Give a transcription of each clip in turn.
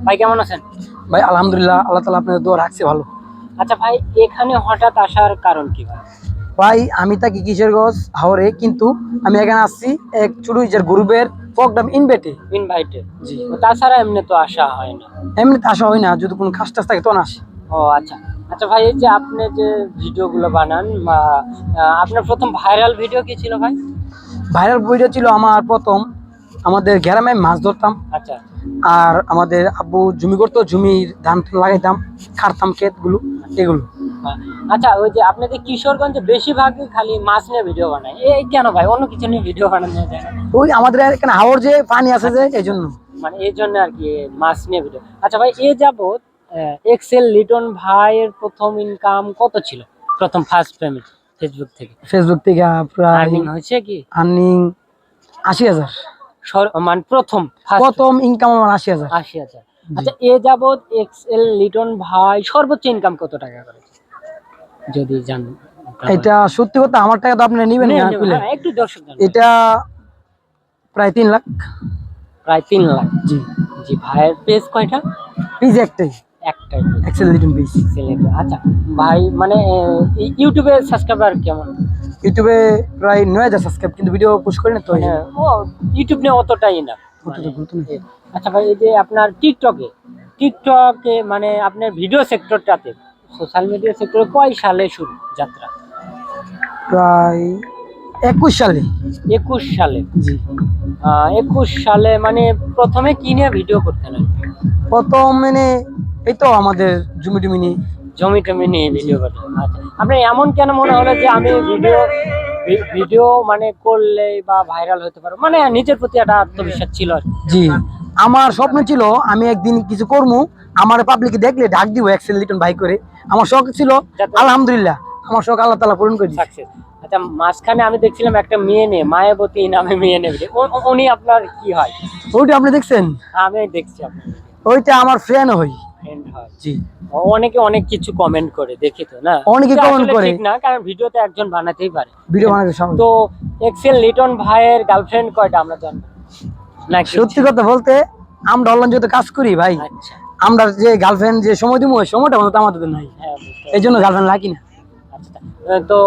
ভাই কেমন আছেন? ভাই আলহামদুলিল্লাহ, আল্লাহ তাআলা আপনাদের দোয়া রাখছে ভালো। আচ্ছা ভাই, এখানে হঠাৎ আসার কারণ কি ভাই? ভাই আমি থাকি কিশোরগঞ্জ হাওরে, কিন্তু আমি এখানে আসছি এক চুড়ুইজার গ্রুপের প্রোগ্রাম ইনভাইটেড। জি। তাছাড়া এমনি তো আসা হয় না। এমনিতে আসা হয় না, যদি কোনো কাজ টাজ থাকে তখন আসি। ও আচ্ছা। আচ্ছা ভাই, এই যে আপনি যে ভিডিওগুলো বানান বা আপনার প্রথম ভাইরাল ভিডিও কি ছিল ভাই? ভাইরাল ভিডিও ছিল আমার প্রথম, আমাদের গ্রামে মাছ ধরতাম, আচ্ছা। আর আমাদের আব্বু জমি করতো, জমির ধান টান লাগাইতাম, খাটতাম ক্ষেতগুলো, এগুলো। আচ্ছা, ওই যে আপনাদের কিশোরগঞ্জে বেশিরভাগই খালি মাছ নিয়ে ভিডিও বানায়, এই কেন ভাই? অন্য কিছু নিয়ে ভিডিও বানানো যায় না? ওই আমাদের এখানে হাওর যে পানি আছে যে, এই জন্য। মানে এই জন্য আর কি মাছ নিয়ে ভিডিও। আচ্ছা ভাই, এ যাবৎ এক্সেল লিটন ভাইয়ের প্রথম ইনকাম কত ছিল? প্রথম ফার্স্ট পেমেন্ট ফেসবুক থেকে? ফেসবুক থেকে প্রায় আর্নিং হয়েছে কি? আর্নিং 80,000। মানে প্রথম প্রথম ইনকাম আমার 80,000। 80,000। আচ্ছা, এ যাবৎ এক্সেল লিটন ভাই সর্বোচ্চ ইনকাম কত টাকা করেছে যদি জানেন? এটা সত্যি কথা, আমার টাকা তো আপনি নিবেন না, হ্যাঁ, একটু দর্শক জানান। এটা প্রায় 3 লাখ। প্রায় 3 লাখ। জি। জি। ভাইয়ের পেজ কয়টা? পেজ একটাই, একটাই। এক্সেল লিটন পেজ। আচ্ছা ভাই, মানে ইউটিউবে সাবস্ক্রাইবার কেমন? ইউটিউবে প্রায় 9,000 সাবস্ক্রাইব, কিন্তু ভিডিও পোস্ট করি না তো। মানে ও ইউটিউব নিয়ে অতটাই না। আচ্ছা ভাই, এই যে আপনার টিকটকে মানে আপনার ভিডিও সেক্টরটাতে, সোশ্যাল মিডিয়া সেক্টরে কয় সালে শুরু যাত্রা? প্রায় 21 সালে। 21 সালে। জি। 21 সালে মানে প্রথমে কি নিয়ে ভিডিও করতেন? প্রথম মানে এই তো আমাদের জমি টমি নিয়ে। জমি টমি নিয়ে ভিডিও করতেন। আচ্ছা, আপনার এমন কেন মনে হলো যে আমি ভিডিও মানে করলে বা ভাইরাল হতে পারবো, মানে নিজের প্রতি একটা আত্মবিশ্বাস ছিল আর কি? জি, আমার স্বপ্ন ছিল আমি একদিন কিছু করবো, আমার পাবলিকে দেখলে ডাক দিব এক্সেল লিটন ভাই করে। আমার শখ ছিল, আলহামদুলিল্লাহ আমার শখ আল্লাহ তাআলা পূরণ করে দিয়েছে। সাকসেস। আচ্ছা, মাঝখানে আমি দেখছিলাম একটা মেয়ে নিয়ে, মায়াবতী নামে মেয়ে নেবে, উনি আপনার কি হয়? ওইটা আপনি দেখছেন? আমি দেখছি আপনার ওইটা আমার ফ্রেন্ড হই। ফ্রেন্ড হয়। জি। অনেকে অনেক কিছু কমেন্ট করে, দেখি তো না? অনেকে কমেন্ট করে। ঠিক না, কারণ ভিডিওতে একজন বানাতেই পারে, ভিডিও বানাতে সবাই। তো এক্সেল লিটন ভাইয়ের গার্লফ্রেন্ড কয়টা আমরা জানবো না? সত্যি কথা বলতে, আমরা অনলাইন যত কাজ করি ভাই, আচ্ছা। আমরা যে গার্লফ্রেন্ড যে সময় দিব, ওই সময়টা মতো আমাদের নাই, এই জন্য গার্লফ্রেন্ড রাখি না। আচ্ছা, তো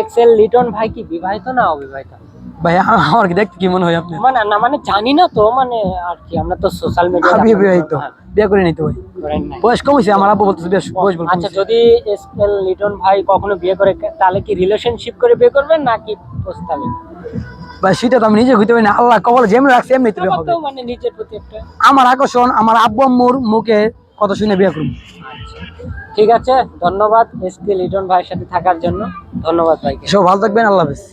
এক্সেল লিটন ভাই কি বিবাহিত না অবিবাহিত? ভাই আমার কি দেখতে কি মনে হয় আপনি? মানে না, মানে জানি না তো, মানে আর কি, আমরা তো সোশ্যাল মিডিয়া। আমি বিবাহিত, বিয়ে করে নিতে ভাই, বয়স কম হয়েছে, আমার আব্বু বলতেছে বয়স বলতে। আচ্ছা, যদি এক্সেল লিটন ভাই কখনো বিয়ে করে, তাহলে কি রিলেশনশিপ করে বিয়ে করবেন নাকি প্রস্তাবে? ভাই সেটা তো আমি নিজে হইতে পারি না, আল্লাহ কবলে যেমন রাখছে এমনি তো হবে। মানে নিজের প্রতি একটা আমার আকর্ষণ আমার আব্বু আম্মুর মুখে কথা শুনে বিয়ে করব। ঠিক আছে, ধন্যবাদ এক্সেল লিটন ভাইয়ের সাথে থাকার জন্য। ধন্যবাদ ভাইকে। সব ভালো থাকবেন, আল্লাহ হাফেজ।